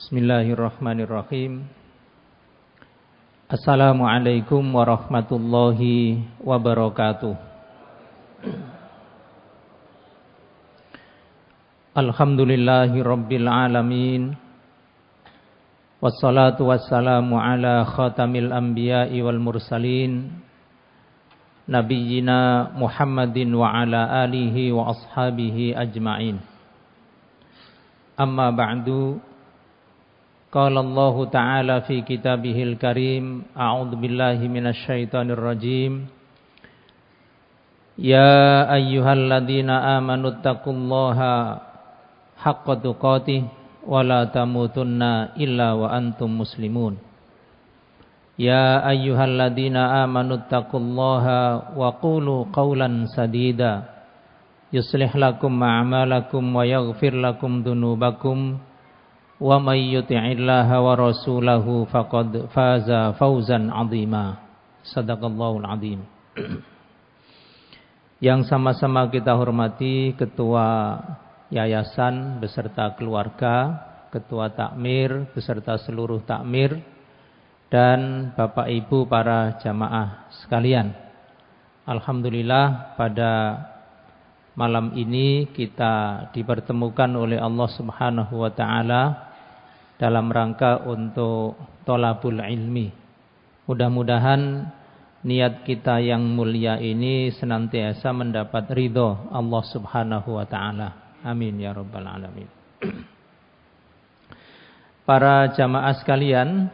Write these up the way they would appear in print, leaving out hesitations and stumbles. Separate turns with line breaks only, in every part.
Bismillahirrahmanirrahim. Assalamualaikum warahmatullahi wabarakatuh. Alhamdulillahi rabbil alamin. Wassalatu wassalamu ala khatamil anbiya'i wal mursalin, nabiyyina Muhammadin wa ala alihi wa ashabihi ajma'in. Amma ba'du. Qala Allah Ta'ala fi kitabihil karim, a'udzu billahi minasy syaithanir rajim. Ya ayyuhalladzina amanu taqullaha haqqa tuqatih wa la tamutunna illa wa antum muslimun. Ya ayyuhalladzina amanu taqullaha wa qulu qawlan sadida yuslih lakum a'malakum wa yaghfir lakum dhunubakum wa may yuti'illaha wa rasulahu faqad faza fawzan 'azima. Shadaqallahul 'azim. Yang sama-sama kita hormati Ketua Yayasan beserta keluarga, Ketua Takmir beserta seluruh takmir, dan Bapak Ibu para jamaah sekalian. Alhamdulillah pada malam ini kita dipertemukan oleh Allah Subhanahu wa Ta'ala dalam rangka untuk thalabul ilmi. Mudah-mudahan niat kita yang mulia ini senantiasa mendapat ridho Allah Subhanahu wa Ta'ala. Amin ya rabbal alamin. Para jamaah sekalian,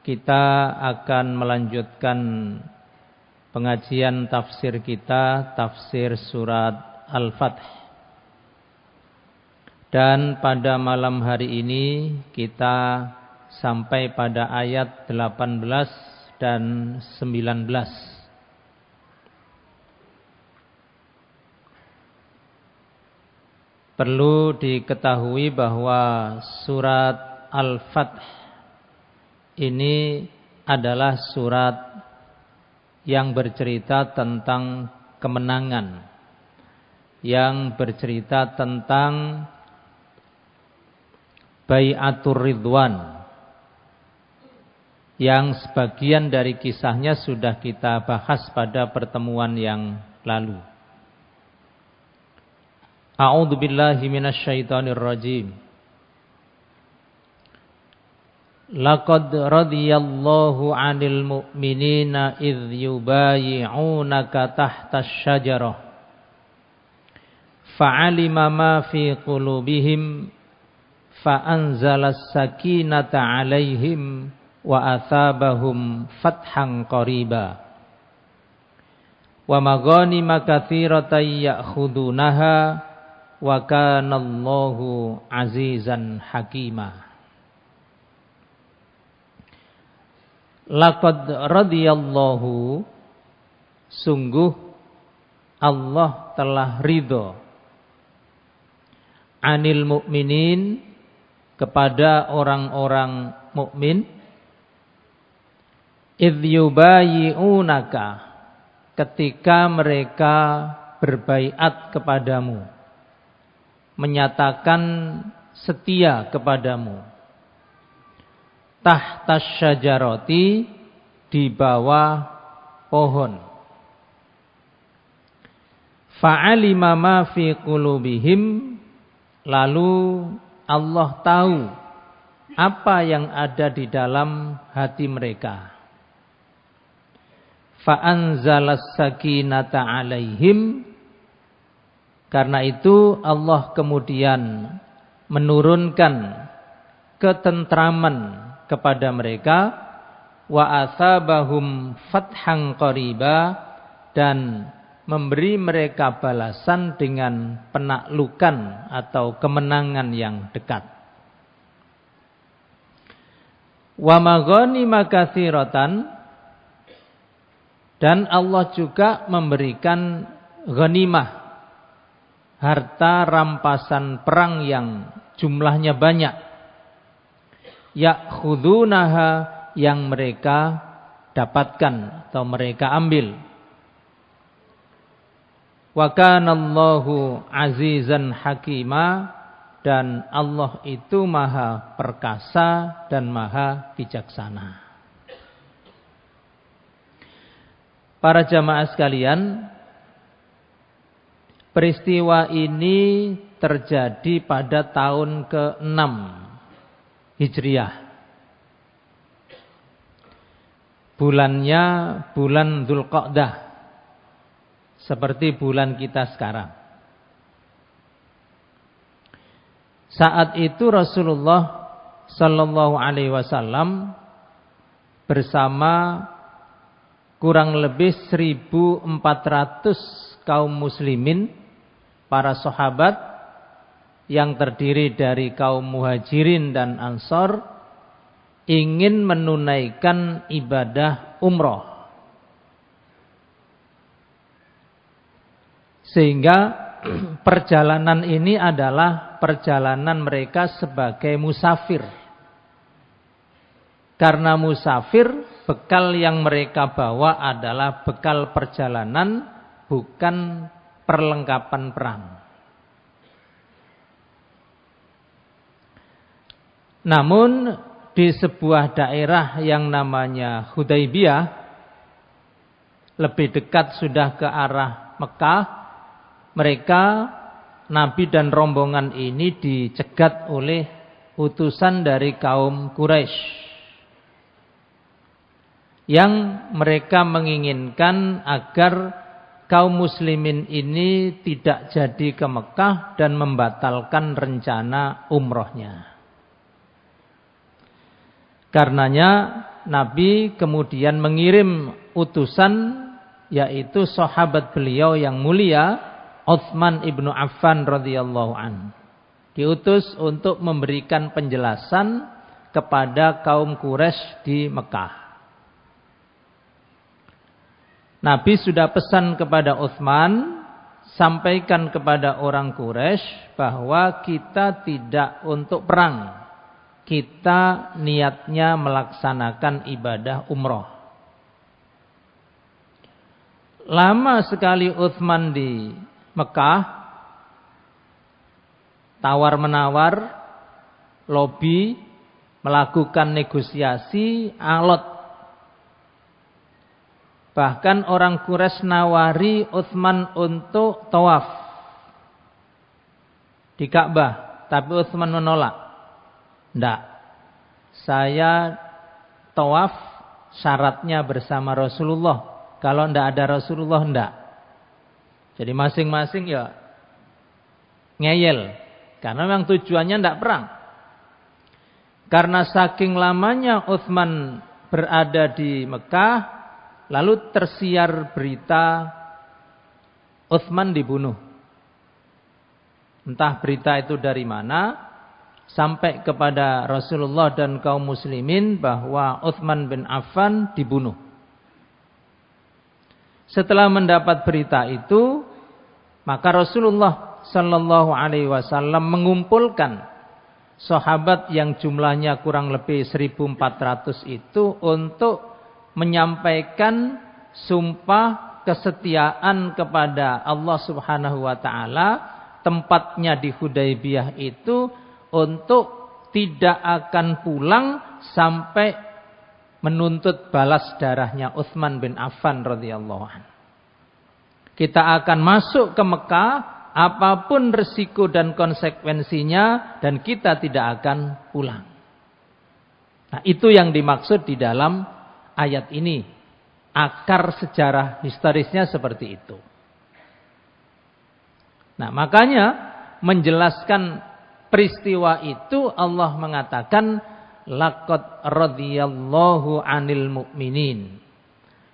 kita akan melanjutkan pengajian tafsir kita, tafsir surat Al-Fath. Dan pada malam hari ini kita sampai pada ayat 18 dan 19. Perlu diketahui bahwa surat Al-Fath ini adalah surat yang bercerita tentang kemenangan, yang bercerita tentang Bai'atur Ridwan, yang sebagian dari kisahnya sudah kita bahas pada pertemuan yang lalu. A'udzu billahi minasy syaithanir rajim. Laqad radiyallahu 'anil mu'minina idz yubayyi'unaka tahta asy-syajarah fa'alima ma fi qulubihim fa'anzalas sakinata 'alaihim wa athabahum fathan qariba wa maghanima katsiratan ya'khudunaha wa kanallahu azizan hakima. Laqad radiyallahu, sungguh Allah telah ridho, anil mu'minin, kepada orang-orang mukmin, idz yubayyi'unaka, ketika mereka berbaiat kepadamu, menyatakan setia kepadamu, tahtas syajarati, di bawah pohon. Fa'alima ma fi qulubihim, lalu Allah tahu apa yang ada di dalam hati mereka. Fa'anzalas sakinata 'alaihim, karena itu Allah kemudian menurunkan ketentraman kepada mereka, wa asabahum fathan qariba, dan memberi mereka balasan dengan penaklukan atau kemenangan yang dekat. Wa maghanima katsiratan, dan Allah juga memberikan ghanimah, harta rampasan perang yang jumlahnya banyak, ya'khudunaha, yang mereka dapatkan atau mereka ambil. Wa kanallahu azizan hakima, dan Allah itu maha perkasa dan maha bijaksana. Para jamaah sekalian, peristiwa ini terjadi pada tahun ke-6 Hijriah. Bulannya bulan Dzulqa'dah, seperti bulan kita sekarang. Saat itu Rasulullah Sallallahu Alaihi Wasallam bersama kurang lebih 1.400 kaum muslimin, para sahabat yang terdiri dari kaum muhajirin dan ansor, ingin menunaikan ibadah umroh. Sehingga perjalanan ini adalah perjalanan mereka sebagai musafir. Karena musafir, bekal yang mereka bawa adalah bekal perjalanan, bukan perlengkapan perang. Namun di sebuah daerah yang namanya Hudaybiyah, lebih dekat sudah ke arah Mekah, mereka, Nabi dan rombongan ini dicegat oleh utusan dari kaum Quraisy, yang mereka menginginkan agar kaum muslimin ini tidak jadi ke Mekah dan membatalkan rencana umrohnya. Karenanya Nabi kemudian mengirim utusan, yaitu sahabat beliau yang mulia Utsman ibnu Affan radhiyallahu an, diutus untuk memberikan penjelasan kepada kaum Quraisy di Mekah. Nabi sudah pesan kepada Utsman, sampaikan kepada orang Quraisy bahwa kita tidak untuk perang. Kita niatnya melaksanakan ibadah umroh. Lama sekali Utsman di Mekah, tawar-menawar, lobi, melakukan negosiasi, alot. Bahkan orang Quraisy nawari Utsman untuk tawaf di Ka'bah, tapi Utsman menolak. Tidak, saya tawaf syaratnya bersama Rasulullah. Kalau tidak ada Rasulullah, tidak. Jadi masing-masing ya ngeyel, karena memang tujuannya tidak perang. Karena saking lamanya Utsman berada di Mekah, lalu tersiar berita Utsman dibunuh. Entah berita itu dari mana, sampai kepada Rasulullah dan kaum muslimin bahwa Utsman bin Affan dibunuh. Setelah mendapat berita itu, maka Rasulullah Sallallahu Alaihi Wasallam mengumpulkan sahabat yang jumlahnya kurang lebih 1.400 itu untuk menyampaikan sumpah kesetiaan kepada Allah Subhanahu Wa Taala. Tempatnya di Hudaybiyah itu untuk tidak akan pulang sampai menuntut balas darahnya Utsman bin Affan radhiyallahu anhu. Kita akan masuk ke Mekah apapun resiko dan konsekuensinya, dan kita tidak akan pulang. Nah, itu yang dimaksud di dalam ayat ini. Akar sejarah historisnya seperti itu. Nah, makanya menjelaskan peristiwa itu Allah mengatakan laqad radhiyallahu 'anil mu'minin.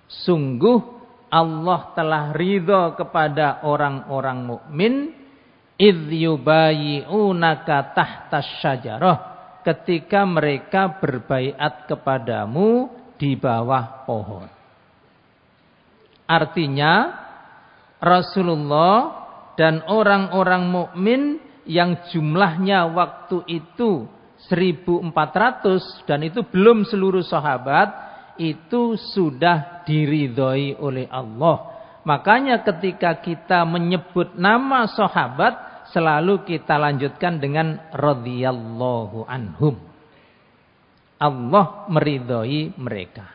Sungguh Allah telah ridha kepada orang-orang mukmin idz yubayyi'unaka tahtas syajarah, ketika mereka berbaiat kepadamu di bawah pohon. Artinya Rasulullah dan orang-orang mukmin yang jumlahnya waktu itu 1.400, dan itu belum seluruh sahabat, itu sudah diridhoi oleh Allah. Makanya ketika kita menyebut nama sahabat, selalu kita lanjutkan dengan radhiyallahu anhum. Allah meridhoi mereka.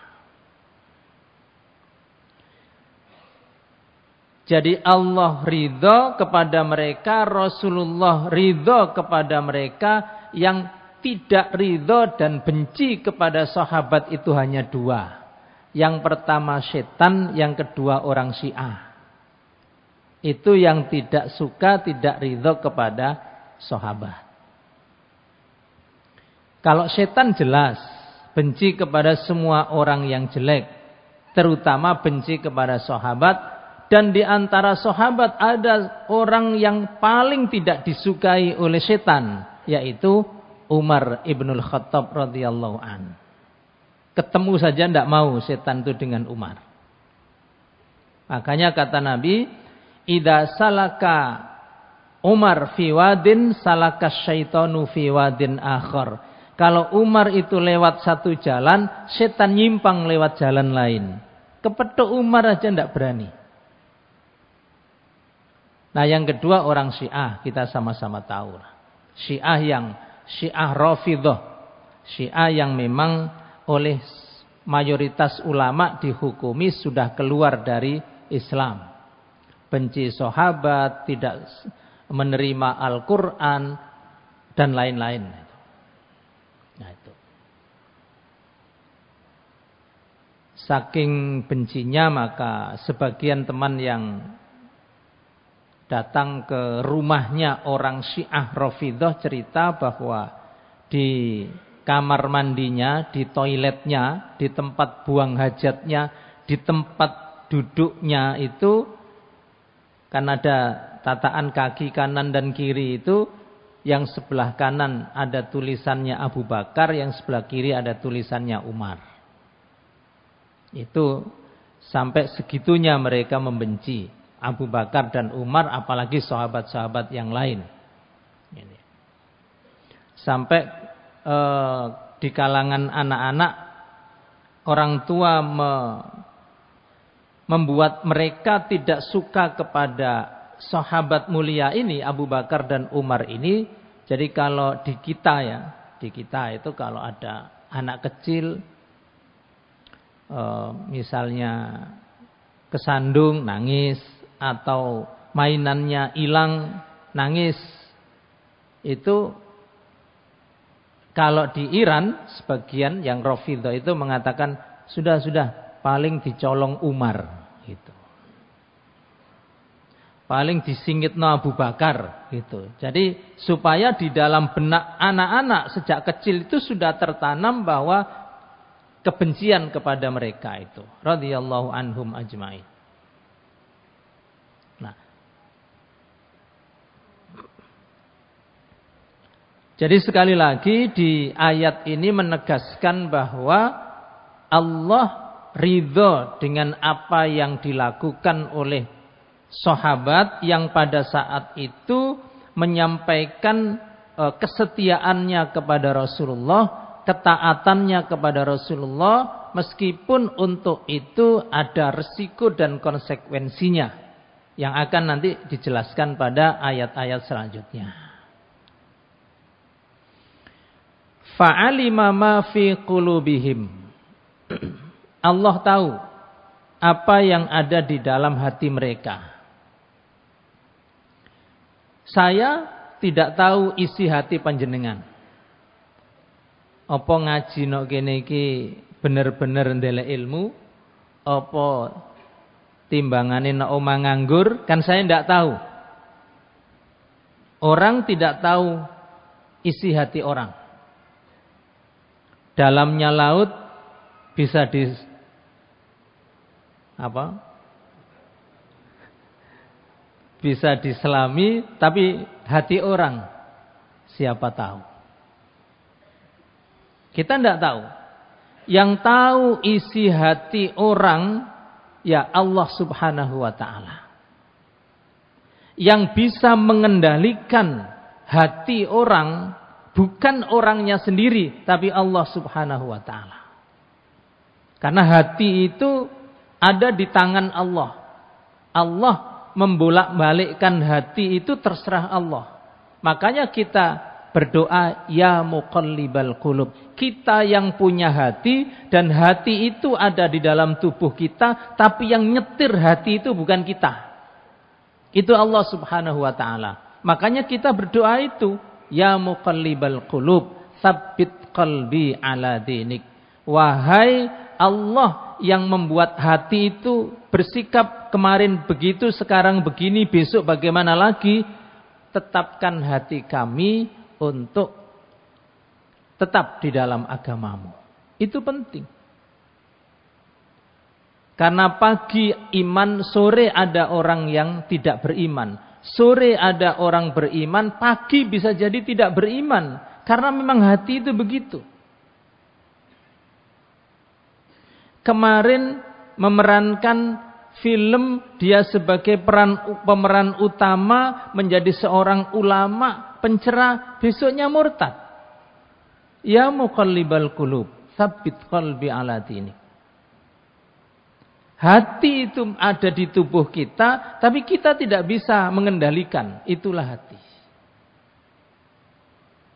Jadi Allah ridho kepada mereka, Rasulullah ridho kepada mereka. Yang tidak ridho dan benci kepada sahabat itu hanya dua. Yang pertama setan, yang kedua orang Syiah. Itu yang tidak suka, tidak ridho kepada sahabat. Kalau setan jelas benci kepada semua orang yang jelek, terutama benci kepada sahabat. Dan di antara sahabat ada orang yang paling tidak disukai oleh setan, yaitu Umar ibnul Khattab radhiyallahu an. Ketemu saja tidak mau setan itu dengan Umar. Makanya kata Nabi, idza salaka Umar fi wadin salaka syaitanu fi wadin akhar. Kalau Umar itu lewat satu jalan, setan nyimpang lewat jalan lain. Kepethuk Umar aja tidak berani. Nah yang kedua orang Syiah, kita sama-sama tahu. Syiah Rafidhah. Syiah yang memang oleh mayoritas ulama dihukumi sudah keluar dari Islam. Benci sahabat, tidak menerima Al-Quran, dan lain-lain. Nah itu. Saking bencinya maka sebagian teman yang datang ke rumahnya orang Syiah Rafidhah cerita bahwa di kamar mandinya, di toiletnya, di tempat buang hajatnya, di tempat duduknya itu kan ada tataan kaki kanan dan kiri itu, yang sebelah kanan ada tulisannya Abu Bakar, yang sebelah kiri ada tulisannya Umar. Itu sampai segitunya mereka membenci Abu Bakar dan Umar, apalagi sahabat-sahabat yang lain. Sampai di kalangan anak-anak, orang tua membuat mereka tidak suka kepada sahabat mulia ini, Abu Bakar dan Umar ini. Jadi kalau di kita itu kalau ada anak kecil, misalnya kesandung, nangis, atau mainannya hilang, nangis. Itu kalau di Iran sebagian yang Rafidhah itu mengatakan sudah paling dicolong Umar gitu. Paling disingitno Abu Bakar gitu. Jadi supaya di dalam benak anak-anak sejak kecil itu sudah tertanam bahwa kebencian kepada mereka itu. Radhiyallahu anhum ajma'in. Jadi sekali lagi di ayat ini menegaskan bahwa Allah ridho dengan apa yang dilakukan oleh sahabat yang pada saat itu menyampaikan kesetiaannya kepada Rasulullah, ketaatannya kepada Rasulullah, meskipun untuk itu ada resiko dan konsekuensinya yang akan nanti dijelaskan pada ayat-ayat selanjutnya. Fa'alima ma fi qulubihim. Allah tahu apa yang ada di dalam hati mereka. Saya tidak tahu isi hati panjenengan. Apa ngaji nok kene iki bener-bener ndelek ilmu, apa timbangane nok omah nganggur, kan saya tidak tahu. Orang tidak tahu isi hati orang. Dalamnya laut bisa bisa diselami, tapi hati orang siapa tahu. Kita tidak tahu. Yang tahu isi hati orang ya Allah Subhanahu wa taala. Yang bisa mengendalikan hati orang bukan orangnya sendiri, tapi Allah Subhanahu wa taala. Karena hati itu ada di tangan Allah. Allah membolak-balikkan hati itu terserah Allah. Makanya kita berdoa, ya muqallibal qulub. Kita yang punya hati, dan hati itu ada di dalam tubuh kita, tapi yang nyetir hati itu bukan kita. Itu Allah Subhanahu wa taala. Makanya kita berdoa itu, ya muqallibal qulub, tsabbit qalbi ala dinik. Wahai Allah yang membuat hati itu bersikap kemarin begitu, sekarang begini, besok bagaimana lagi, tetapkan hati kami untuk tetap di dalam agamamu. Itu penting. Karena pagi iman, sore ada orang yang tidak beriman. Sore ada orang beriman, pagi bisa jadi tidak beriman. Karena memang hati itu begitu. Kemarin memerankan film, dia sebagai pemeran utama, menjadi seorang ulama, pencerah, besoknya murtad. Ya muqallibal qulub, tsabbit qalbi ala dinik. Hati itu ada di tubuh kita, tapi kita tidak bisa mengendalikan. Itulah hati.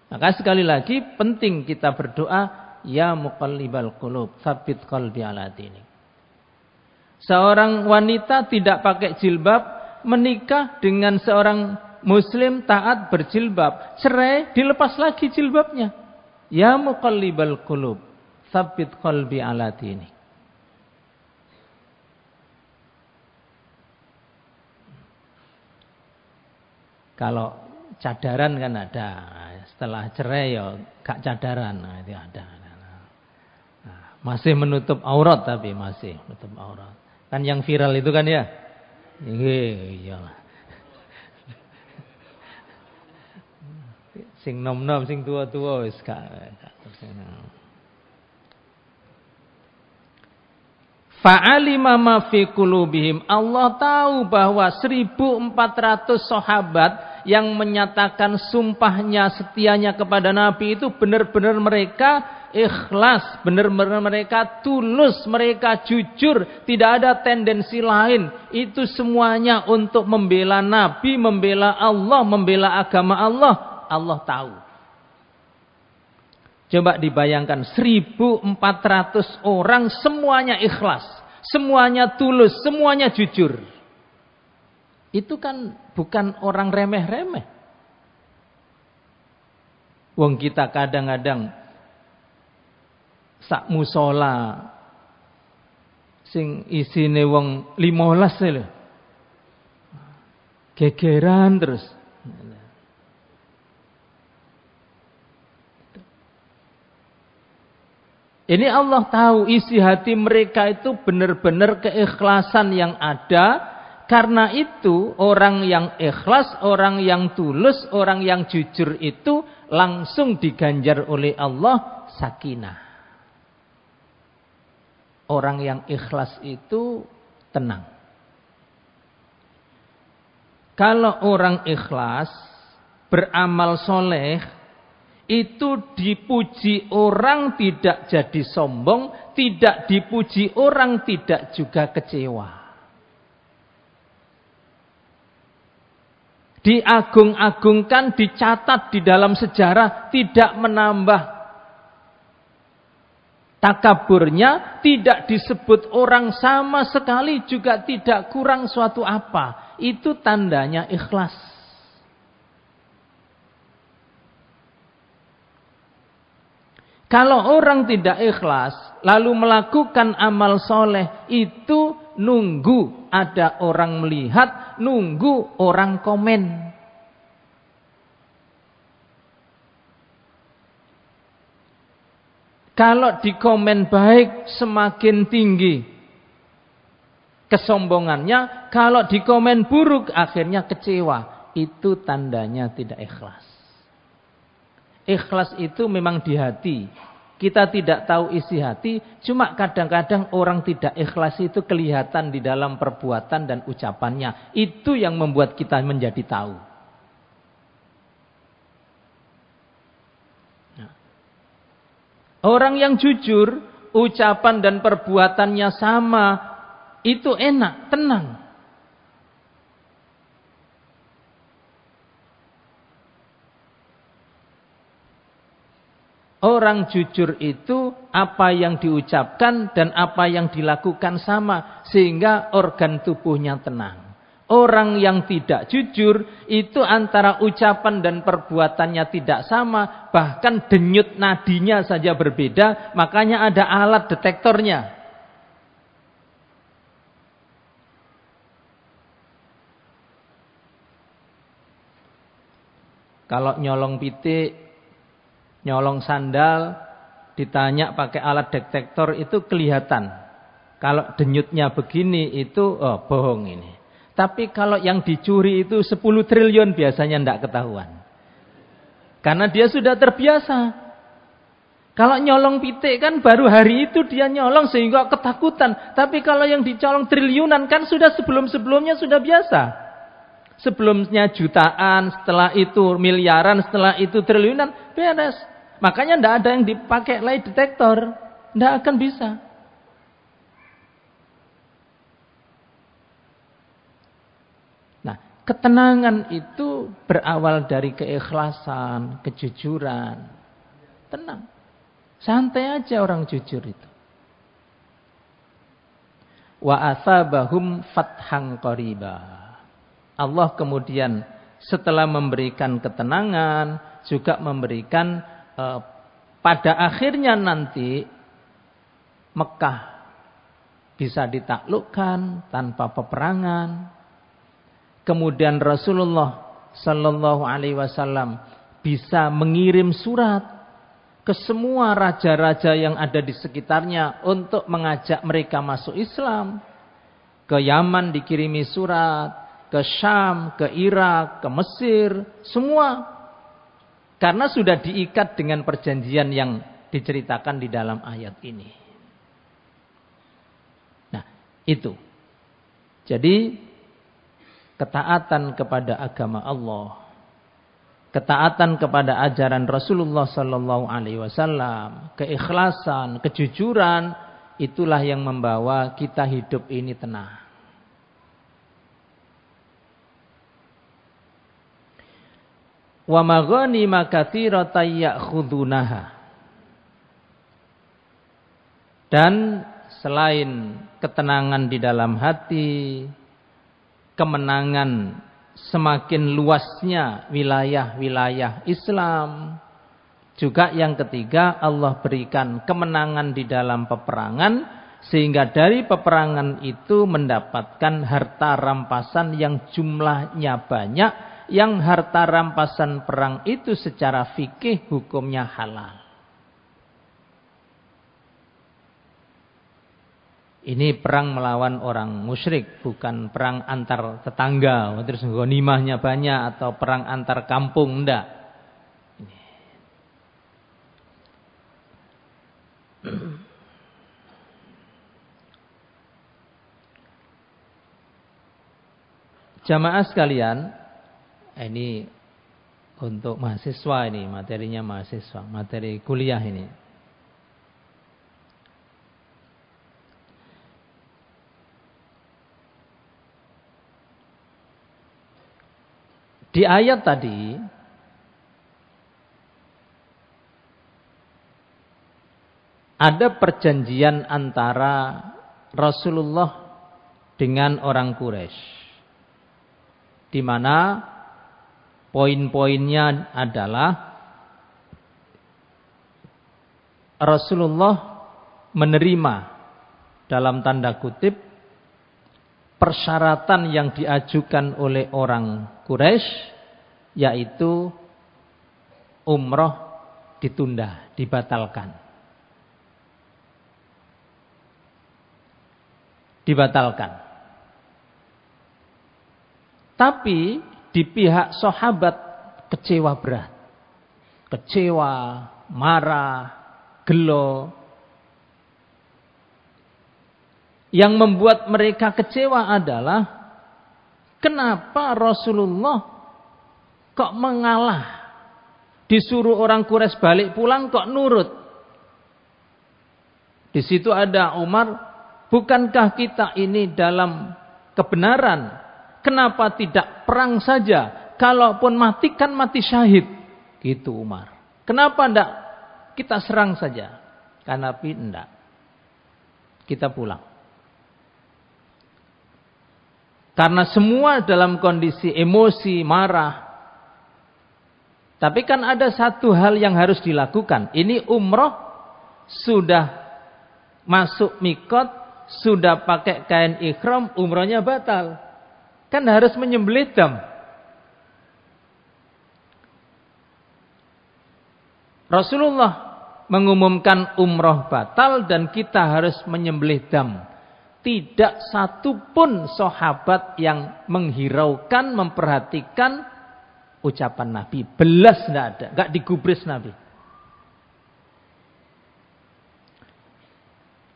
Maka sekali lagi penting kita berdoa, ya muqallibal qulub, tsabbit qalbi ala dinik. Seorang wanita tidak pakai jilbab menikah dengan seorang muslim taat berjilbab, cerai, dilepas lagi jilbabnya. Ya muqallibal qulub, tsabbit qalbi ala dinik. Kalau cadaran kan ada, setelah cerai ya gak cadaran, nah, itu ada. Nah, masih menutup aurat, tapi masih menutup aurat. Kan yang viral itu kan ya. Iyalah. Sing nom-nom, sing tua-tua wis gak fa'alima ma fi qulubihim. Allah tahu bahwa 1400 sahabat yang menyatakan sumpahnya, setianya kepada Nabi itu benar-benar mereka ikhlas, benar-benar mereka tulus, mereka jujur, tidak ada tendensi lain. Itu semuanya untuk membela Nabi, membela Allah, membela agama Allah. Allah tahu. Coba dibayangkan 1400 orang semuanya ikhlas, semuanya tulus, semuanya jujur. Itu kan bukan orang remeh-remeh. Wong kita kadang-kadang sak musola sing isine wong 15 lho. Gegeran terus. Ini Allah tahu isi hati mereka itu benar-benar keikhlasan yang ada. Karena itu orang yang ikhlas, orang yang tulus, orang yang jujur itu langsung diganjar oleh Allah sakinah. Orang yang ikhlas itu tenang. Kalau orang ikhlas, beramal soleh, itu dipuji orang tidak jadi sombong, tidak dipuji orang tidak juga kecewa. Diagung-agungkan, dicatat di dalam sejarah, tidak menambah takaburnya, tidak disebut orang sama sekali, juga tidak kurang suatu apa. Itu tandanya ikhlas. Kalau orang tidak ikhlas, lalu melakukan amal soleh, itu nunggu ada orang melihat, nunggu orang komen. Kalau di komen baik, semakin tinggi kesombongannya. Kalau di komen buruk, akhirnya kecewa. Itu tandanya tidak ikhlas. Ikhlas itu memang di hati. Kita tidak tahu isi hati. Cuma kadang-kadang orang tidak ikhlas itu kelihatan di dalam perbuatan dan ucapannya. Itu yang membuat kita menjadi tahu. Orang yang jujur, ucapan dan perbuatannya sama, itu enak, tenang. Orang jujur itu apa yang diucapkan dan apa yang dilakukan sama, sehingga organ tubuhnya tenang. Orang yang tidak jujur itu antara ucapan dan perbuatannya tidak sama, bahkan denyut nadinya saja berbeda, makanya ada alat detektornya. Kalau nyolong pitik, nyolong sandal, ditanya pakai alat detektor itu kelihatan. Kalau denyutnya begini itu bohong ini. Tapi kalau yang dicuri itu 10 triliun biasanya tidak ketahuan. Karena dia sudah terbiasa. Kalau nyolong pitik kan baru hari itu dia nyolong sehingga ketakutan. Tapi kalau yang dicolong triliunan kan sudah sebelum-sebelumnya sudah biasa. Sebelumnya jutaan, setelah itu miliaran, setelah itu triliunan, beres. Makanya tidak ada yang dipakai lie detector. Tidak akan bisa. Ketenangan itu berawal dari keikhlasan, kejujuran. Tenang. Santai aja orang jujur itu. Wa asabahum fathang qariba. Allah kemudian setelah memberikan ketenangan, juga memberikan pada akhirnya nanti Mekah bisa ditaklukkan tanpa peperangan. Kemudian Rasulullah Sallallahu Alaihi Wasallam bisa mengirim surat ke semua raja-raja yang ada di sekitarnya untuk mengajak mereka masuk Islam. Ke Yaman dikirimi surat, ke Syam, ke Irak, ke Mesir, semua. Karena sudah diikat dengan perjanjian yang diceritakan di dalam ayat ini. Nah, itu. Jadi ketaatan kepada agama Allah, ketaatan kepada ajaran Rasulullah Sallallahu Alaihi Wasallam, keikhlasan, kejujuran, itulah yang membawa kita hidup ini tenang. Wa maghanima katsiratan ya'khudunaha. Dan selain ketenangan di dalam hati, kemenangan semakin luasnya wilayah-wilayah Islam. Juga yang ketiga, Allah berikan kemenangan di dalam peperangan, sehingga dari peperangan itu mendapatkan harta rampasan yang jumlahnya banyak, yang harta rampasan perang itu secara fikih hukumnya halal. Ini perang melawan orang musyrik, bukan perang antar tetangga, terus ghanimahnya banyak, atau perang antar kampung, enggak. Jamaah sekalian, ini untuk mahasiswa ini, materinya mahasiswa, materi kuliah ini. Di ayat tadi ada perjanjian antara Rasulullah dengan orang Quraisy, di mana poin-poinnya adalah Rasulullah menerima dalam tanda kutip persyaratan yang diajukan oleh orang Quraisy, yaitu umroh ditunda, dibatalkan. Dibatalkan. Tapi di pihak sahabat kecewa berat. Kecewa, marah, gelo. Yang membuat mereka kecewa adalah kenapa Rasulullah kok mengalah? Disuruh orang Quraisy balik pulang kok nurut? Di situ ada Umar, bukankah kita ini dalam kebenaran? Kenapa tidak perang saja? Kalaupun mati kan mati syahid. Gitu Umar. Kenapa tidak kita serang saja. Kan Nabi enggak. Kita pulang. Karena semua dalam kondisi emosi, marah. Tapi kan ada satu hal yang harus dilakukan. Ini umroh sudah masuk mikot, sudah pakai kain ihram, umrohnya batal. Kan harus menyembelih dam. Rasulullah mengumumkan umroh batal dan kita harus menyembelih dam. Tidak satu pun sahabat yang menghiraukan, memperhatikan ucapan Nabi. Belas tidak ada. Tidak digubris Nabi.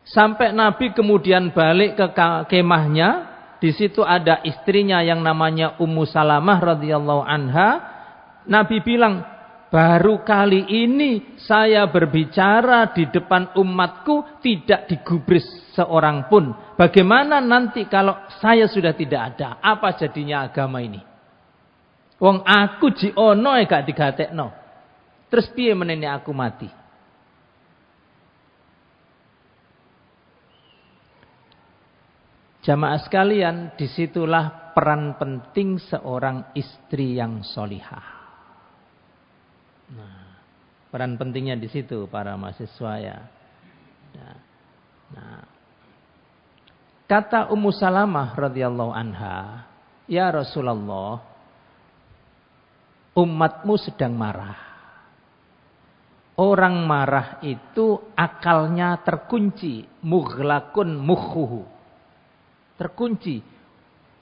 Sampai Nabi kemudian balik ke kemahnya. Di situ ada istrinya yang namanya Ummu Salamah radhiyallahu anha. Nabi bilang, baru kali ini saya berbicara di depan umatku tidak digubris seorang pun. Bagaimana nanti kalau saya sudah tidak ada? Apa jadinya agama ini? Wong aku jiono gak digatekno. Terus piye menene aku mati? Jamaah sekalian, disitulah peran penting seorang istri yang solihah. Nah, peran pentingnya di situ para mahasiswa ya. Nah, kata Ummu Salamah radhiyallahu anha, ya Rasulullah, umatmu sedang marah. Orang marah itu akalnya terkunci, mughlaqun mukhuhu. Terkunci.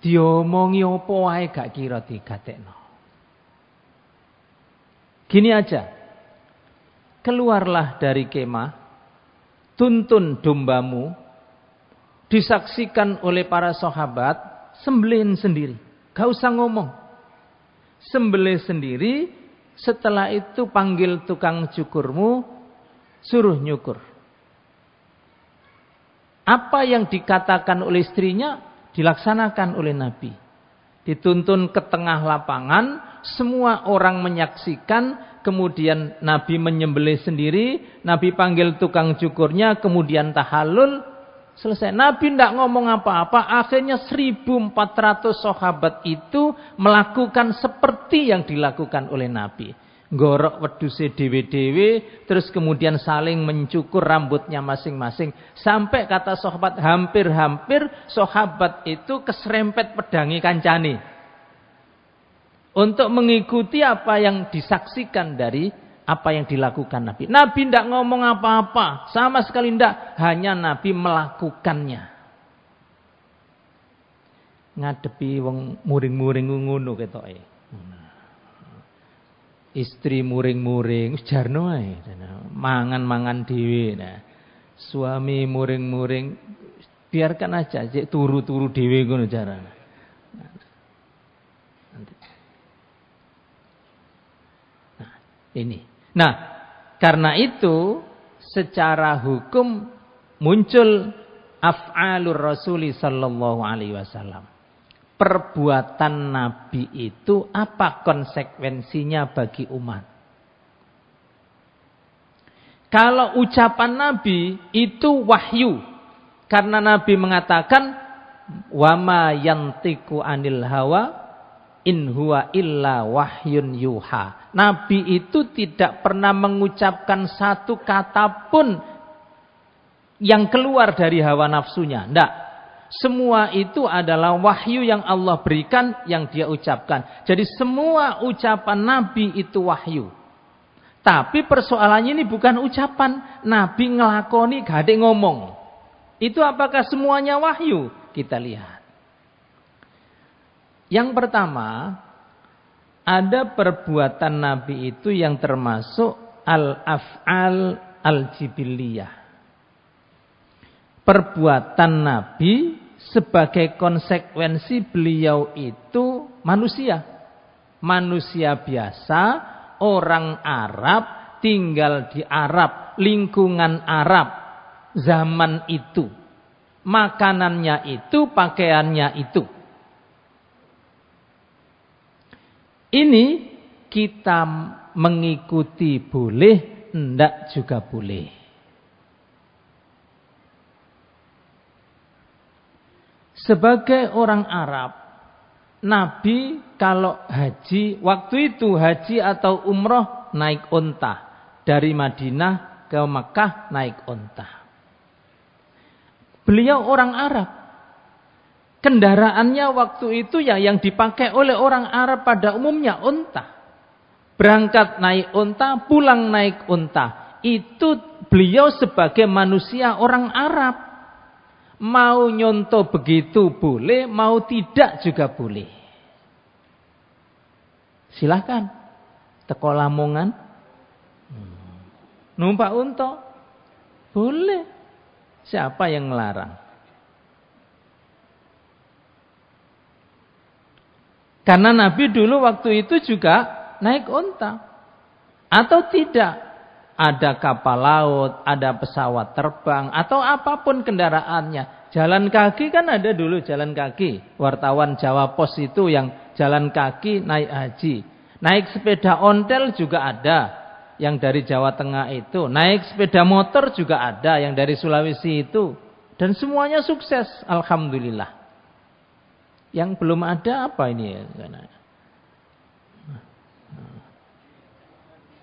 Diomongi apa wae gak kira digatekno. Gini aja. Keluarlah dari kemah, tuntun dombamu, disaksikan oleh para sahabat, sembelihin sendiri. Gak usah ngomong. Sembelih sendiri, setelah itu panggil tukang cukurmu, suruh nyukur. Apa yang dikatakan oleh istrinya, dilaksanakan oleh Nabi. Dituntun ke tengah lapangan, semua orang menyaksikan, kemudian Nabi menyembelih sendiri, Nabi panggil tukang cukurnya, kemudian tahallul, selesai. Nabi tidak ngomong apa-apa, akhirnya 1.400 sahabat itu melakukan seperti yang dilakukan oleh Nabi. Gorok wedhuse dewe-dewe, terus kemudian saling mencukur rambutnya masing-masing. Sampai kata sahabat, hampir-hampir sahabat itu keserempet pedangi kancane. Untuk mengikuti apa yang disaksikan dari apa yang dilakukan Nabi. Nabi tidak ngomong apa-apa, sama sekali tidak. Hanya Nabi melakukannya. Ngadepi wong muring-muring ngono ketoke. Istri muring-muring, jarno ae. Mangan-mangan dhewe. Nah, suami muring-muring, biarkan aja, cek turu-turu dhewe ngono carane. Nah, ini. Nah, karena itu secara hukum muncul af'alur Rasuli sallallahu alaihi wasallam. Perbuatan Nabi itu apa konsekuensinya bagi umat? Kalau ucapan Nabi itu wahyu. Karena Nabi mengatakan, wa ma yantiqu anil hawa in huwa illa wahyun yuha. Nabi itu tidak pernah mengucapkan satu kata pun yang keluar dari hawa nafsunya. Tidak. Semua itu adalah wahyu yang Allah berikan, yang dia ucapkan. Jadi semua ucapan Nabi itu wahyu. Tapi persoalannya ini bukan ucapan. Nabi ngelakoni gak ada ngomong. Itu apakah semuanya wahyu? Kita lihat. Yang pertama, ada perbuatan Nabi itu yang termasuk al-af'al al-jibiliyah. Perbuatan Nabi sebagai konsekuensi beliau itu manusia. Manusia biasa, orang Arab, tinggal di Arab, lingkungan Arab, zaman itu. Makanannya itu, pakaiannya itu. Ini kita mengikuti boleh, enggak juga boleh. Sebagai orang Arab, Nabi kalau haji, waktu itu haji atau umroh naik unta. Dari Madinah ke Mekah naik unta. Beliau orang Arab. Kendaraannya waktu itu ya yang dipakai oleh orang Arab pada umumnya unta. Berangkat naik unta, pulang naik unta. Itu beliau sebagai manusia orang Arab. Mau nyontoh begitu boleh, mau tidak juga boleh. Silahkan. Teko Lamongan. Numpak unta. Boleh. Siapa yang melarang? Karena Nabi dulu waktu itu juga naik unta. Atau tidak. Ada kapal laut, ada pesawat terbang, atau apapun kendaraannya. Jalan kaki kan ada dulu jalan kaki. Wartawan Jawa Pos itu yang jalan kaki naik haji. Naik sepeda ontel juga ada. Yang dari Jawa Tengah itu. Naik sepeda motor juga ada. Yang dari Sulawesi itu. Dan semuanya sukses. Alhamdulillah. Yang belum ada apa ini?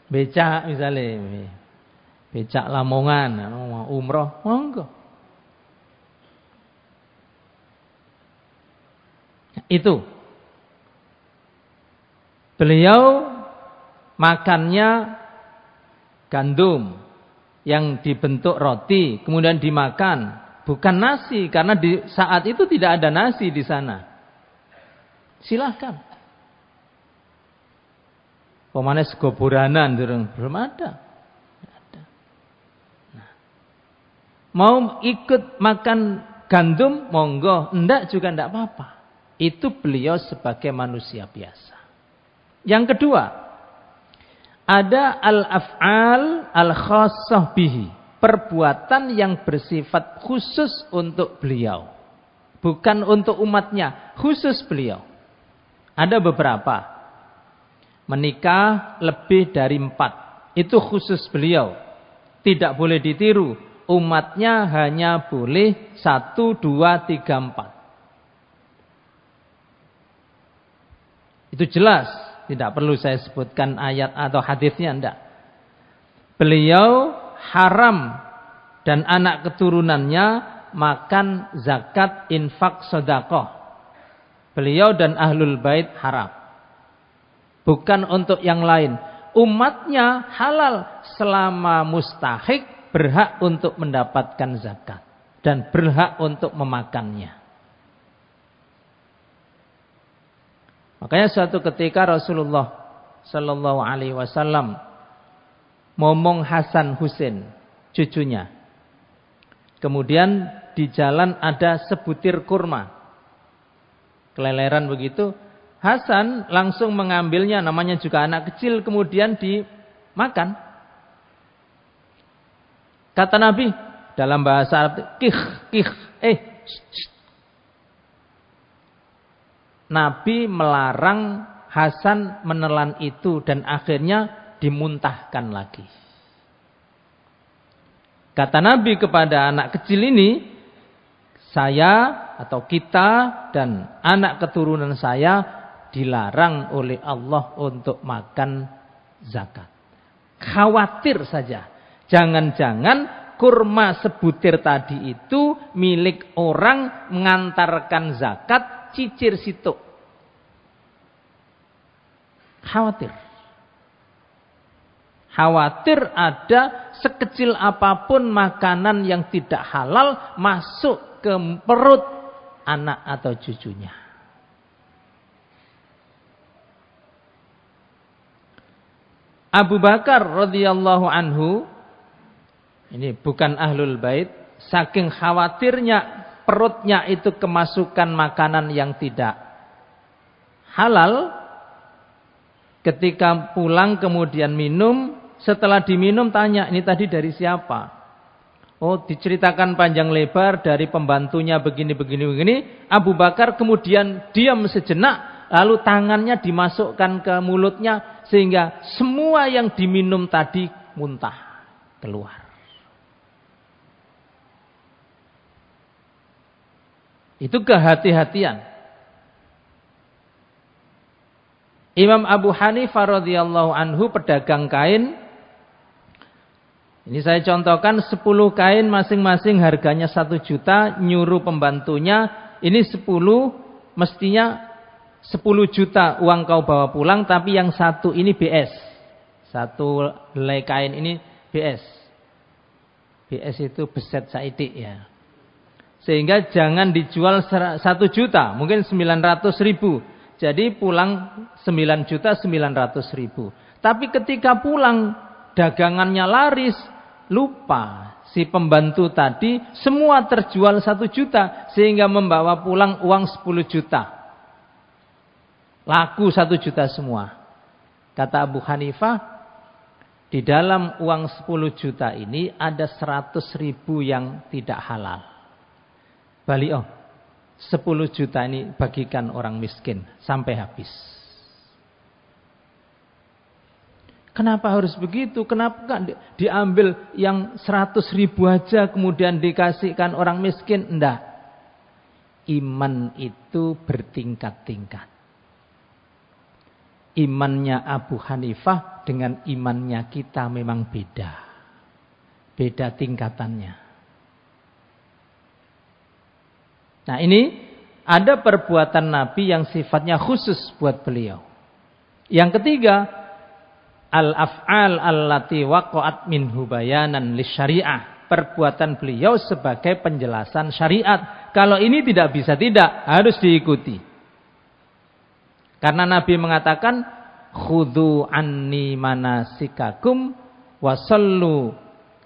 Becak misalnya. Becak Lamongan. Umroh. Monggo. Itu. Beliau makannya gandum yang dibentuk roti, kemudian dimakan. Bukan nasi, karena di saat itu tidak ada nasi di sana. Silahkan. Pemanes goburanan belum ada. Nah. Mau ikut makan gandum, monggo. Enggak juga enggak apa-apa. Itu beliau sebagai manusia biasa. Yang kedua, ada al-af'al al-khassah bihi. Perbuatan yang bersifat khusus untuk beliau. Bukan untuk umatnya, khusus beliau. Ada beberapa. Menikah lebih dari 4. Itu khusus beliau. Tidak boleh ditiru. Umatnya hanya boleh 1, 2, 3, 4. Itu jelas. Tidak perlu saya sebutkan ayat atau hadisnya, enggak. Beliau haram dan anak keturunannya makan zakat, infak, sedekah. Beliau dan ahlul bait haram. Bukan untuk yang lain. Umatnya halal selama mustahik berhak untuk mendapatkan zakat dan berhak untuk memakannya. Makanya suatu ketika Rasulullah Sallallahu Alaihi Wasallam ngomong Hasan Husain, cucunya. Kemudian di jalan ada sebutir kurma. Keleleran begitu. Hasan langsung mengambilnya, namanya juga anak kecil, kemudian dimakan. Kata Nabi dalam bahasa Arab, kih, Nabi melarang Hasan menelan itu dan akhirnya dimuntahkan lagi. Kata Nabi kepada anak kecil ini, saya atau kita dan anak keturunan saya dilarang oleh Allah untuk makan zakat. Khawatir saja. Jangan-jangan kurma sebutir tadi itu milik orang mengantarkan zakat, cicir situ. Khawatir. Khawatir ada sekecil apapun makanan yang tidak halal masuk ke perut anak atau cucunya. Abu Bakar radhiyallahu anhu, ini bukan ahlul bait, saking khawatirnya perutnya itu kemasukan makanan yang tidak halal, ketika pulang kemudian minum, setelah diminum tanya, ini tadi dari siapa? Oh, diceritakan panjang lebar dari pembantunya begini. Abu Bakar kemudian diam sejenak, lalu tangannya dimasukkan ke mulutnya, sehingga semua yang diminum tadi muntah keluar. Itu kehati-hatian. Imam Abu Hanifah radhiyallahu anhu pedagang kain. Ini saya contohkan 10 kain masing-masing harganya 1 juta, nyuruh pembantunya, ini 10 mestinya 10 juta uang kau bawa pulang, tapi yang satu ini BS. Satu helai kain ini BS. BS itu beset saidik ya. Sehingga jangan dijual 1 juta, mungkin 900.000. Jadi pulang 9.900.000. Tapi ketika pulang dagangannya laris, lupa si pembantu tadi semua terjual 1 juta sehingga membawa pulang uang 10 juta. Laku 1 juta semua. Kata Abu Hanifah, di dalam uang 10 juta ini ada 100.000 yang tidak halal. Balik 10 juta ini bagikan orang miskin sampai habis. Kenapa harus begitu? Kenapa kan diambil yang 100.000 aja kemudian dikasihkan orang miskin? Enggak. Iman itu bertingkat-tingkat. Imannya Abu Hanifah dengan imannya kita memang beda. Beda tingkatannya. Nah ini ada perbuatan Nabi yang sifatnya khusus buat beliau. Yang ketiga, al-af'al allati waqa'at minhu bayanan lisyari'ah. Perbuatan beliau sebagai penjelasan syariat. Kalau ini tidak bisa tidak, harus diikuti. Karena Nabi mengatakan, khudhu anni manasikakum wasallu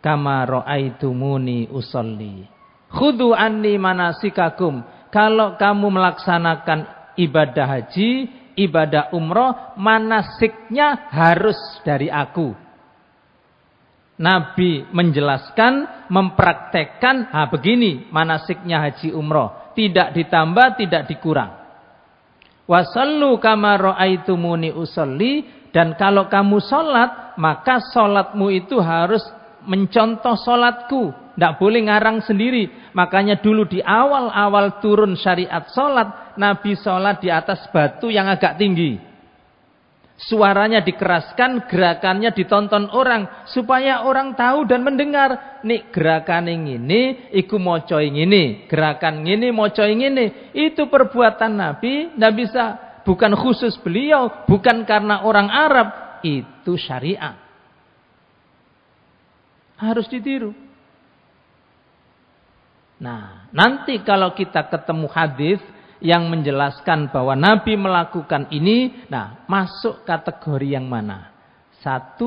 kama ra'aitumuni usolli. Khudhu anni manasikakum. Kalau kamu melaksanakan ibadah haji, ibadah umroh, manasiknya harus dari aku. Nabi menjelaskan, mempraktekkan, begini manasiknya haji umroh. Tidak ditambah, tidak dikurang. Wasallu kama ra'aitumuni usolli. Dan kalau kamu sholat, maka sholatmu itu harus mencontoh sholatku. Tidak boleh ngarang sendiri. Makanya dulu di awal-awal turun syariat sholat, Nabi sholat di atas batu yang agak tinggi. Suaranya dikeraskan, gerakannya ditonton orang. Supaya orang tahu dan mendengar. Nih gerakan ini, iku moco ini. Gerakan ini, moco ini. Itu perbuatan Nabi. Tidak bisa. Bukan khusus beliau. Bukan karena orang Arab. Itu syariat. Harus ditiru. Nah, nanti kalau kita ketemu hadis yang menjelaskan bahwa Nabi melakukan ini, nah masuk kategori yang mana? 1,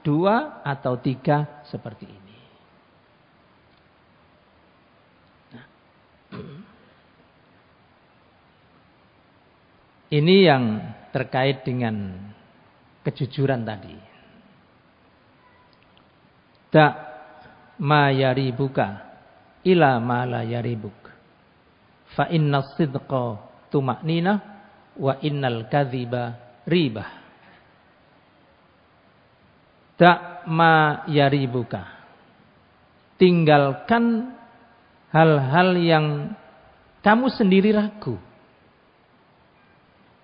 2, atau 3 seperti ini. Nah. Ini yang terkait dengan kejujuran tadi. Da ma yaribuka ila ma la yaribuk. Fa inna sidqa tuma'nina wa innal kadhiba ribah. Da ma yaribuka. Tinggalkan hal-hal yang kamu sendiri ragu.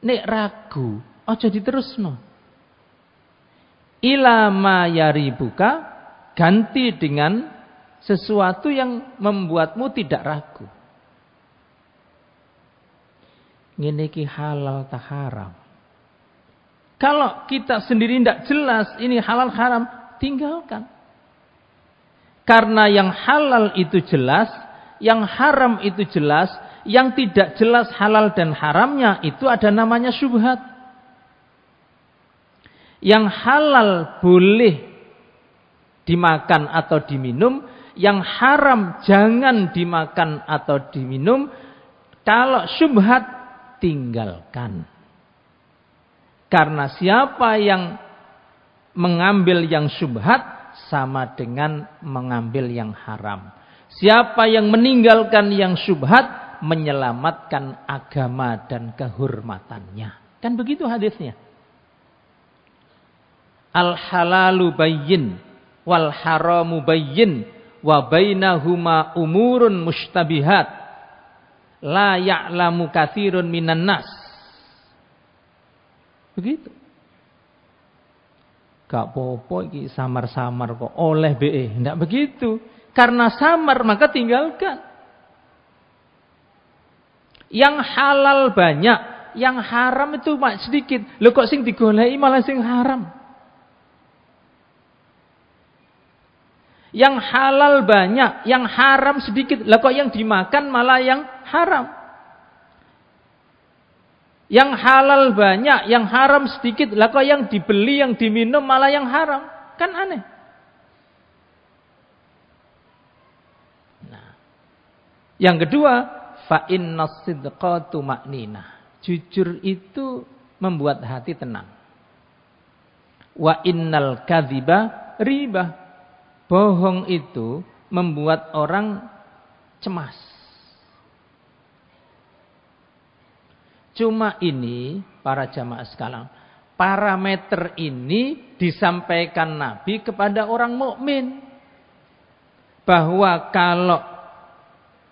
Nek ragu, aja diterusno. Ila ma yaribuka, ganti dengan sesuatu yang membuatmu tidak ragu. Ngene iki halal tak haram. Kalau kita sendiri tidak jelas ini halal haram, tinggalkan. Karena yang halal itu jelas, yang haram itu jelas, yang tidak jelas halal dan haramnya itu ada namanya syubhat. Yang halal boleh dimakan atau diminum, yang haram jangan dimakan atau diminum. Kalau syubhat, tinggalkan. Karena siapa yang mengambil yang syubhat sama dengan mengambil yang haram. Siapa yang meninggalkan yang syubhat menyelamatkan agama dan kehormatannya. Kan begitu hadisnya. Al halalu bayyin wal haramu bayyin wa bainahuma umurun mustabihat la ya'lamu katsirun minan nas. Begitu. Gak popo iki samar-samar kok oleh BE. Tidak begitu. Karena samar maka tinggalkan. Yang halal banyak, yang haram itu sedikit. Lho kok sing digoleki malah sing haram. Yang halal banyak, yang haram sedikit. Lah kok yang dimakan malah yang haram. Yang halal banyak, yang haram sedikit. Lah kok yang dibeli, yang diminum malah yang haram. Kan aneh. Nah. Yang kedua, fa innas sidqa tuma'ninah. Jujur itu membuat hati tenang. Wa innal kadhiba ribah. Bohong itu membuat orang cemas. Cuma ini para jamaah sekalian, parameter ini disampaikan Nabi kepada orang mukmin. Bahwa kalau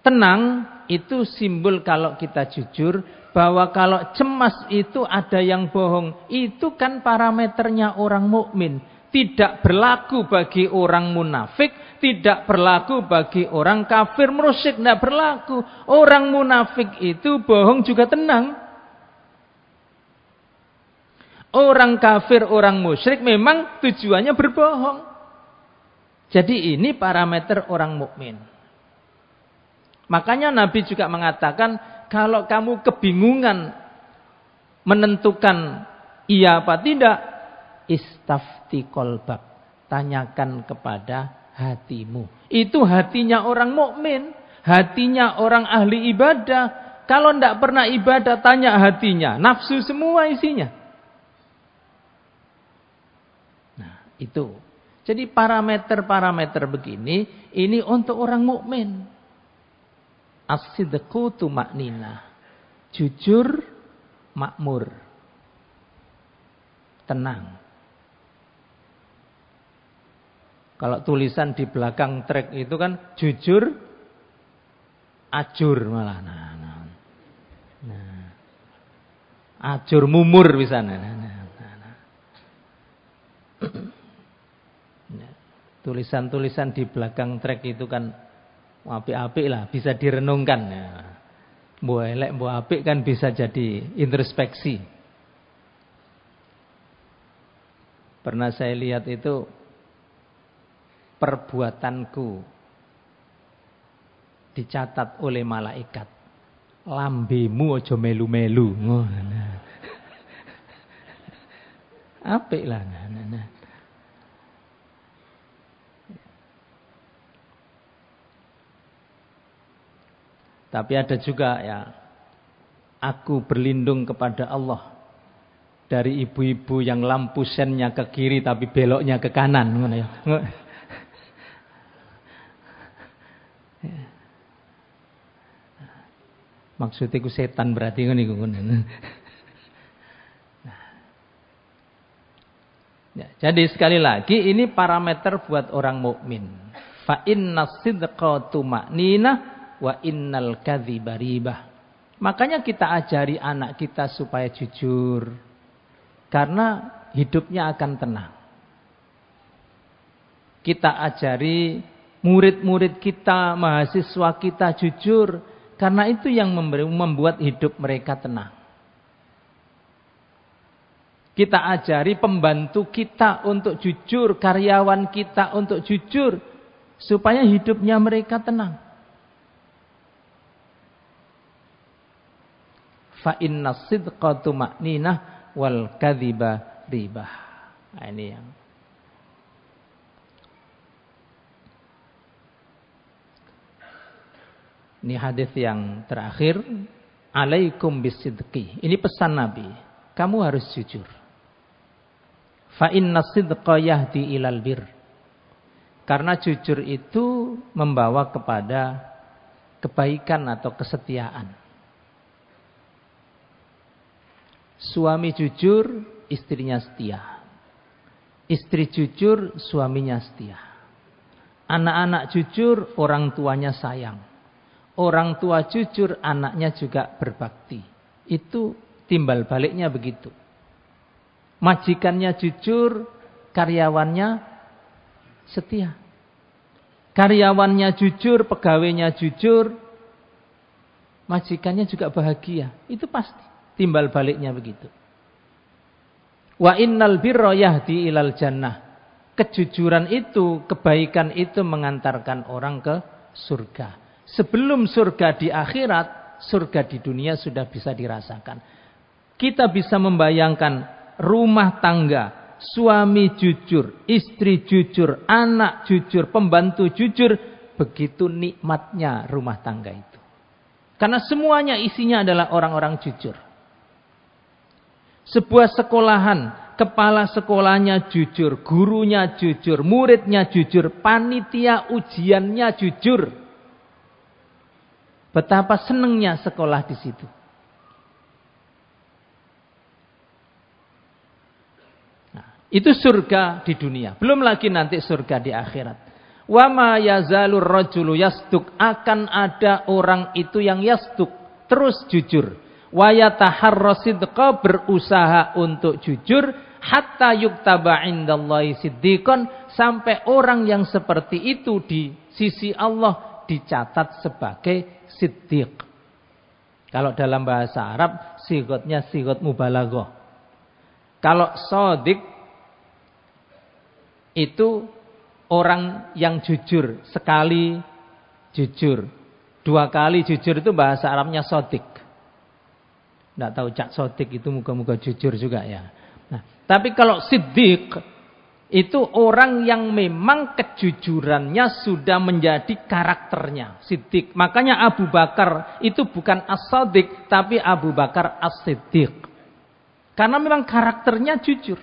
tenang itu simbol kalau kita jujur, bahwa kalau cemas itu ada yang bohong. Itu kan parameternya orang mukmin. Tidak berlaku bagi orang munafik, tidak berlaku bagi orang kafir musyrik, tidak berlaku. Orang munafik itu bohong juga tenang. Orang kafir, orang musyrik memang tujuannya berbohong. Jadi ini parameter orang mukmin. Makanya Nabi juga mengatakan, kalau kamu kebingungan menentukan iya apa tidak, istafti kolbak, tanyakan kepada hatimu. Itu hatinya orang mukmin, hatinya orang ahli ibadah. Kalau tidak pernah ibadah, tanya hatinya, nafsu semua isinya. Nah, itu. Jadi parameter-parameter begini, ini untuk orang mukmin. As-sidqu tuma'ninah. Jujur, makmur. Tenang. Kalau tulisan di belakang trek itu kan jujur, ajur malah. Nah. Ajur mumur bisa. Tulisan-tulisan di belakang trek itu kan apik-apik lah, bisa direnungkan. Mbok elek, mbok apik kan bisa jadi introspeksi. Pernah saya lihat itu, perbuatanku dicatat oleh malaikat. Lambemu aja melu-melu. Apik lah. Tapi ada juga ya, aku berlindung kepada Allah dari ibu-ibu yang lampu sennya ke kiri tapi beloknya ke kanan. Maksudnya ku setan berarti kan iku. Ya, jadi sekali lagi ini parameter buat orang mukmin. Fa innas sidqa tuma'ninah wa innal kadhiba ribah. Makanya kita ajari anak kita supaya jujur. Karena hidupnya akan tenang. Kita ajari murid-murid kita, mahasiswa kita jujur. Karena itu yang membuat hidup mereka tenang. Kita ajari pembantu kita untuk jujur, karyawan kita untuk jujur. Supaya hidupnya mereka tenang. Fa innas sidqa tuma'ninah wal kadhiba ribah. Nah, ini yang ini hadis yang terakhir, alaikum bisidqi. Ini pesan Nabi, kamu harus jujur. Fa innas sidqa yahdi ilal bir. Karena jujur itu membawa kepada kebaikan atau kesetiaan. Suami jujur, istrinya setia. Istri jujur, suaminya setia. Anak-anak jujur, orang tuanya sayang. Orang tua jujur, anaknya juga berbakti. Itu timbal baliknya begitu. Majikannya jujur, karyawannya setia. Karyawannya jujur, pegawainya jujur, majikannya juga bahagia. Itu pasti timbal baliknya begitu. Wa innal birra yahdi ilal jannah. Kejujuran itu, kebaikan itu mengantarkan orang ke surga. Sebelum surga di akhirat, surga di dunia sudah bisa dirasakan. Kita bisa membayangkan rumah tangga, suami jujur, istri jujur, anak jujur, pembantu jujur. Begitu nikmatnya rumah tangga itu. Karena semuanya isinya adalah orang-orang jujur. Sebuah sekolahan, kepala sekolahnya jujur, gurunya jujur, muridnya jujur, panitia ujiannya jujur. Betapa senangnya sekolah di situ. Nah, itu surga di dunia. Belum lagi nanti surga di akhirat. Wa ma yazalur rajulu yasduq, akan ada orang itu yang yasduq, terus jujur. Wa yataharra sidqa, berusaha untuk jujur, hatta yuktaba indallahi siddiqan, sampai orang yang seperti itu di sisi Allah dicatat sebagai siddiq. Kalau dalam bahasa Arab sigotnya sigot mubalaghah. Kalau shadiq itu orang yang jujur, sekali jujur, 2 kali jujur, itu bahasa Arabnya shadiq. Tidak tahu Cak Shadiq itu muka-muka jujur juga ya. Nah, tapi kalau siddiq itu orang yang memang kejujurannya sudah menjadi karakternya. Siddiq. Makanya Abu Bakar itu bukan as-shadiq, tapi Abu Bakar as-siddiq. Karena memang karakternya jujur.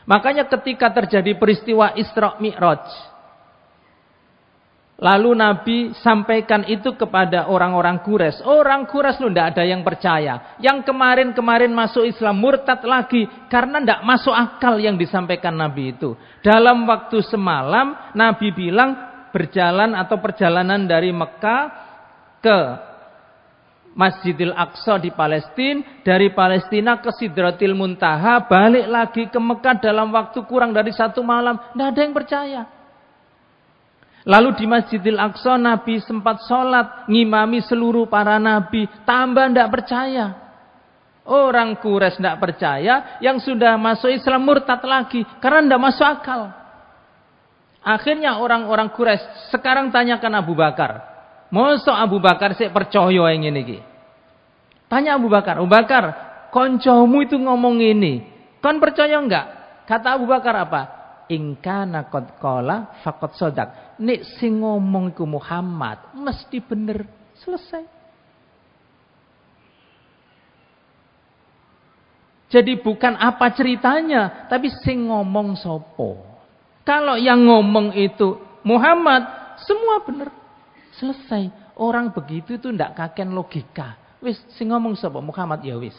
Makanya ketika terjadi peristiwa Isra Mi'raj, lalu Nabi sampaikan itu kepada orang-orang Quraisy. Orang Quraisy tidak ada yang percaya. Yang kemarin-kemarin masuk Islam murtad lagi karena tidak masuk akal yang disampaikan Nabi itu. Dalam waktu semalam Nabi bilang berjalan atau perjalanan dari Mekah ke Masjidil Aqsa di Palestina, dari Palestina ke Sidratil Muntaha, balik lagi ke Mekah dalam waktu kurang dari 1 malam. Tidak ada yang percaya. Lalu di Masjidil Aqsa Nabi sempat sholat, ngimami seluruh para nabi, tambah tidak percaya. Orang Quraisy tidak percaya, yang sudah masuk Islam murtad lagi karena tidak masuk akal. Akhirnya orang-orang Quraisy sekarang tanyakan Abu Bakar. Mosok Abu Bakar sik percaya yang ini iki. Tanya Abu Bakar, koncomu itu ngomong ini, kon percaya enggak? Kata Abu Bakar apa? In kana qad qala faqad shadaq. Nek sing ngomong iku Muhammad, mesti bener. Selesai. Jadi bukan apa ceritanya, tapi sing ngomong sopo. Kalau yang ngomong itu Muhammad, semua bener. Selesai. Orang begitu itu ndak kaken logika. Wis sing ngomong sapa Muhammad ya wis.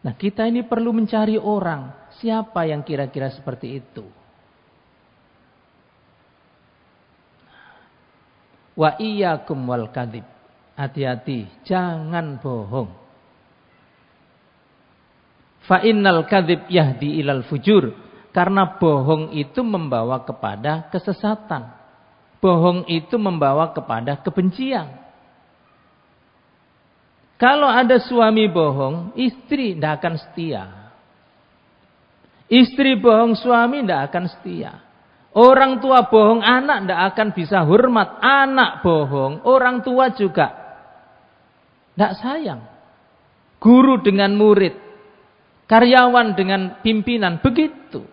Nah, kita ini perlu mencari orang siapa yang kira-kira seperti itu. Wa iyyakum wal kadzib. Hati-hati, jangan bohong. Fa innal kadzib yahdi ilal fujur. Karena bohong itu membawa kepada kesesatan. Bohong itu membawa kepada kebencian. Kalau ada suami bohong, istri tidak akan setia. Istri bohong, suami tidak akan setia. Orang tua bohong, anak tidak akan bisa hormat. Anak bohong, orang tua juga tidak sayang. Guru dengan murid, karyawan dengan pimpinan, begitu.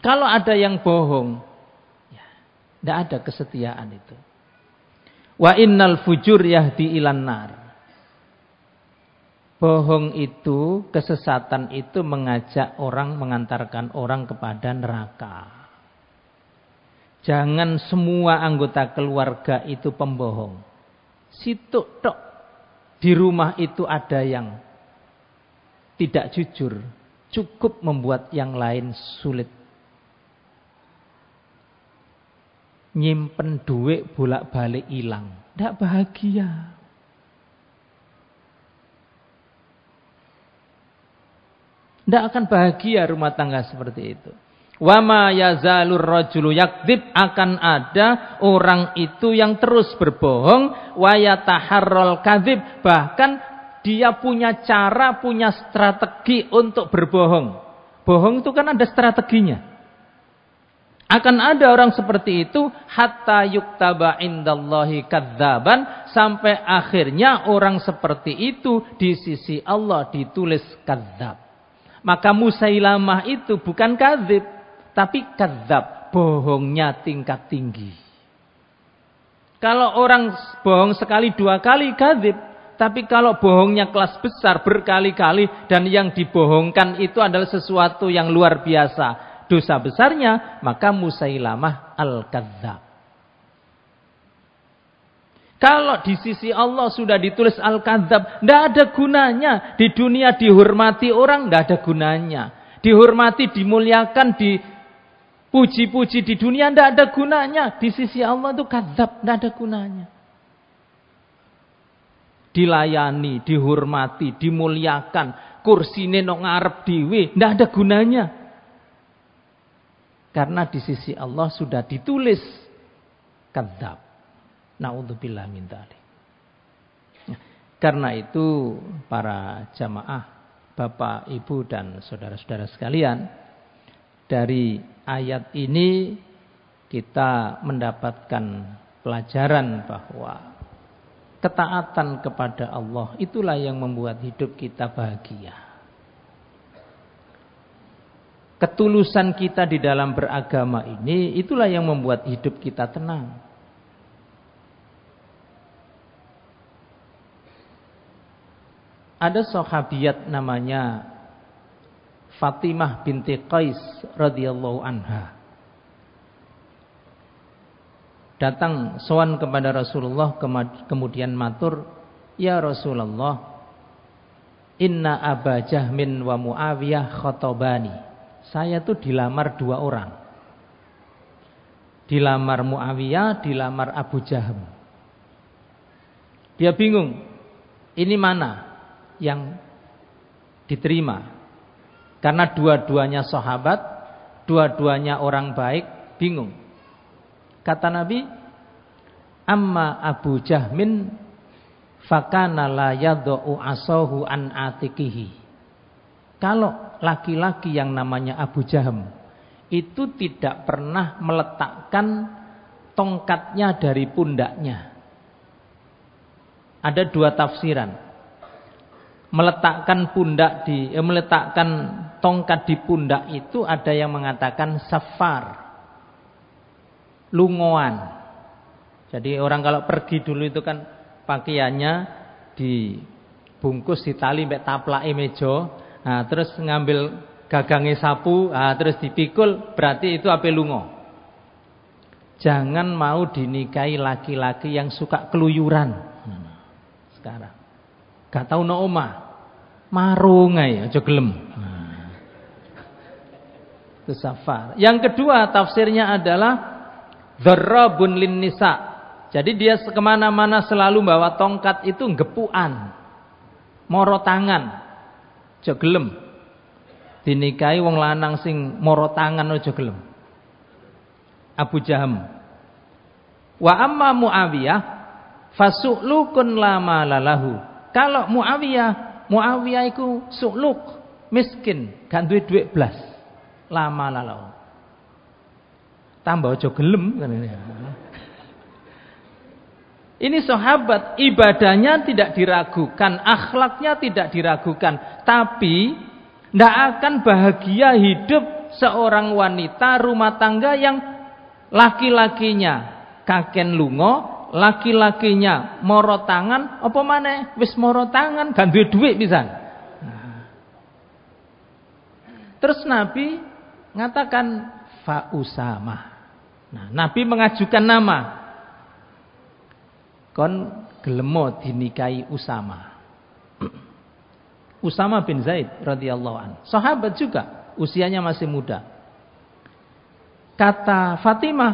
Kalau ada yang bohong, ya, tidak ada kesetiaan itu. Wa innal fujur yahdi ilan nar. Bohong itu, kesesatan itu mengajak orang, mengantarkan orang kepada neraka. Jangan semua anggota keluarga itu pembohong. Situk tok. di rumah itu ada yang tidak jujur, cukup membuat yang lain sulit. Nyimpen duit bolak-balik hilang, tidak bahagia. Tidak akan bahagia rumah tangga seperti itu. Wa ma yazalur rajulu yakdzib, akan ada orang itu yang terus berbohong, wa yataharral kadzib, bahkan dia punya cara, punya strategi untuk berbohong. Bohong itu kan ada strateginya. Akan ada orang seperti itu hatta yuktaba indallahi kadzaban, sampai akhirnya orang seperti itu di sisi Allah ditulis kadzab. Maka Musailamah itu bukan kadzib, tapi kadzab, bohongnya tingkat tinggi. Kalau orang bohong sekali dua kali kadzib, tapi kalau bohongnya kelas besar berkali-kali dan yang dibohongkan itu adalah sesuatu yang luar biasa, dosa besarnya, maka Musailamah al-kadzab. Kalau di sisi Allah sudah ditulis al-kadzab, tidak ada gunanya. Di dunia dihormati orang, tidak ada gunanya. Dihormati, dimuliakan, dipuji-puji di dunia, tidak ada gunanya. Di sisi Allah itu kadzab, tidak ada gunanya. Dilayani, dihormati, dimuliakan, kursine nang ngarep dhewe, tidak ada gunanya. Karena di sisi Allah sudah ditulis kadzab. Na'udzubillah min dzalik. Karena itu para jamaah, Bapak, Ibu dan saudara-saudara sekalian, dari ayat ini kita mendapatkan pelajaran bahwa ketaatan kepada Allah itulah yang membuat hidup kita bahagia. Ketulusan kita di dalam beragama ini itulah yang membuat hidup kita tenang. Ada sahabiat namanya Fatimah binti Qais radhiyallahu anha. Datang sowan kepada Rasulullah, kemudian matur, "Ya Rasulullah, inna Aba Jahmin wa Muawiyah khatobani." Saya tuh dilamar dua orang. Dilamar Muawiyah, dilamar Abu Jahm. Dia bingung. Ini mana yang diterima? Karena dua-duanya sahabat, dua-duanya orang baik, bingung. Kata Nabi, "Amma Abu Jahmin fakana la yadhu asahu an atikihi." Kalau laki-laki yang namanya Abu Jahm itu tidak pernah meletakkan tongkatnya dari pundaknya. Ada dua tafsiran. Meletakkan meletakkan tongkat di pundak itu ada yang mengatakan safar, lungoan. Jadi orang kalau pergi dulu itu kan pakaiannya dibungkus di tali mbek taplake meja, nah terus ngambil gagange sapu, nah terus dipikul, berarti itu ape lungo. Jangan mau dinikahi laki-laki yang suka keluyuran. Sekarang gak tau no omah, marung ae aja gelem. Itu safar. Yang kedua tafsirnya adalah dzarrabun lin nisa. Jadi dia kemana-mana selalu bawa tongkat itu gepuan, moro tangan, aja gelem. Dinikahi wong lanang sing moro tangan aja gelem. Abu Jahm. Wa amma Muawiyah fasu'lukun la malalahu. Kalau Muawiyah itu su'luk, miskin, gak duwe duit blas. Lama lalau. Tambah aja gelem kan ini. Ini sahabat, ibadahnya tidak diragukan, akhlaknya tidak diragukan, tapi tidak akan bahagia hidup seorang wanita rumah tangga yang laki-lakinya kaken lungo, laki-lakinya moro tangan, apa maneh wis moro tangan gak duwe duit pisan. Terus Nabi ngatakan fa Usamah. Nah, Nabi mengajukan nama. Kon gelemo dinikahi Usamah. Usama bin Zaid radhiyallahu anhu. Sahabat juga, usianya masih muda. Kata Fatimah,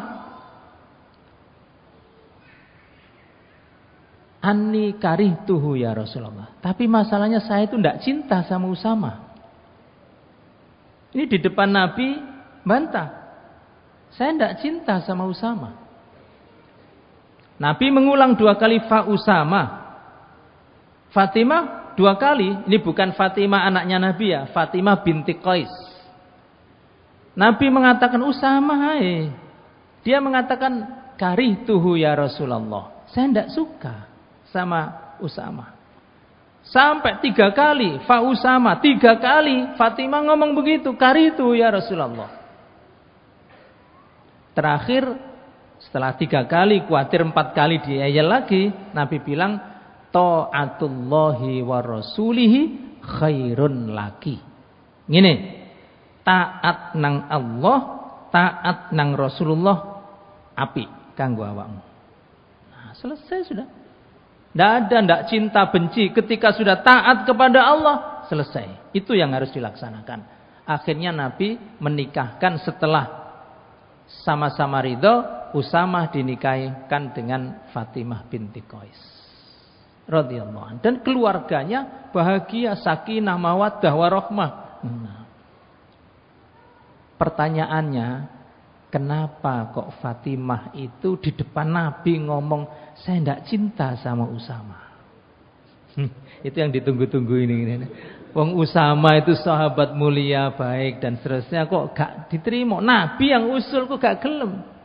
"Anni karihtuhu ya Rasulullah." Tapi masalahnya saya itu tidak cinta sama Usama. Ini di depan Nabi bantah. Saya tidak cinta sama Usama. Nabi mengulang 2 kali fa Usama. Fatimah 2 kali. Ini bukan Fatimah anaknya Nabi ya. Fatimah binti Qais. Nabi mengatakan Usama. Hai. Dia mengatakan karihtuhu ya Rasulullah. Saya tidak suka sama Usama. Sampai 3 kali fa Usama. 3 kali Fatimah ngomong begitu. Karihtuhu ya Rasulullah. Terakhir setelah 3 kali, khawatir 4 kali diayal lagi, Nabi bilang ta'atullahi wa rasulihi khairun laki. Ngene, taat nang Allah, taat nang Rasulullah api kanggo awakmu. Nah, selesai sudah. Ndak cinta benci, ketika sudah taat kepada Allah, selesai. Itu yang harus dilaksanakan. Akhirnya Nabi menikahkan setelah sama-sama ridho, Usamah dinikahkan dengan Fatimah binti Qais radhiyallahu anha, dan keluarganya bahagia, sakinah, mawaddah, warahmah. Pertanyaannya, kenapa kok Fatimah itu di depan Nabi ngomong saya tidak cinta sama Usama? Itu yang ditunggu-tunggu ini. Wong Usama itu sahabat mulia, baik dan seterusnya, kok gak diterima? Nabi yang usul kok gak gelem?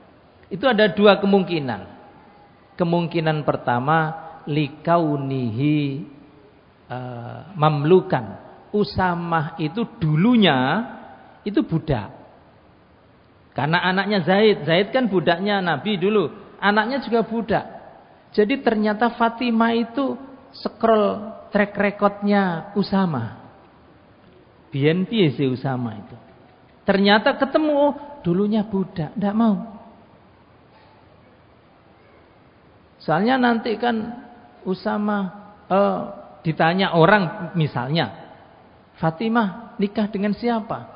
Itu ada 2 kemungkinan. Kemungkinan pertama, likaunihi mamlukan. Usamah itu dulunya itu budak. Karena anaknya Zaid. Zaid kan budaknya Nabi dulu. Anaknya juga budak. Jadi ternyata Fatimah itu scroll track recordnya Usama. Biyen piye sih Usama itu. Ternyata ketemu, dulunya budak, tidak mau. Soalnya nanti kan Usama ditanya orang misalnya, Fatimah nikah dengan siapa?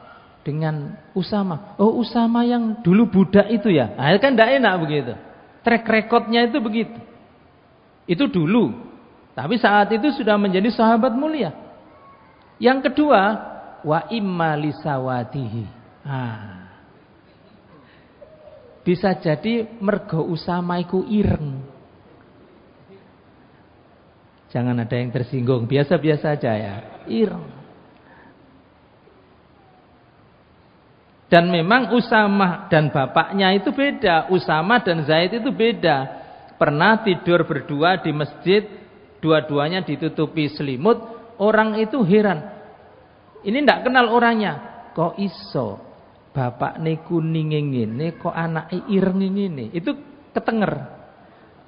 Dengan Usama. Oh, Usama yang dulu budak itu ya. Nah, kan tidak enak begitu. Track recordnya itu begitu. Itu dulu. Tapi saat itu sudah menjadi sahabat mulia. Yang kedua, wa imma lisawatihi. Bisa jadi mergo Usama iku ireng. Jangan ada yang tersinggung, biasa-biasa aja ya. Ireng. Dan memang Usama dan bapaknya itu beda. Usama dan Zaid itu beda. Pernah tidur berdua di masjid, dua-duanya ditutupi selimut. Orang itu heran. Ini tidak kenal orangnya. Kok iso bapak ne kuning ngene, kok anake ireng ngene? Itu ketenger.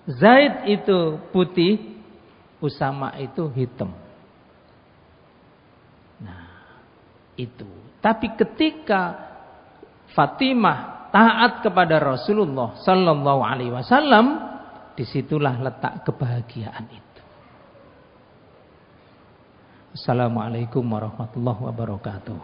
Zaid itu putih, Usama itu hitam. Nah, itu. Tapi ketika Fatimah taat kepada Rasulullah sallallahu alaihi wasallam, disitulah letak kebahagiaan itu. Assalamualaikum warahmatullahi wabarakatuh.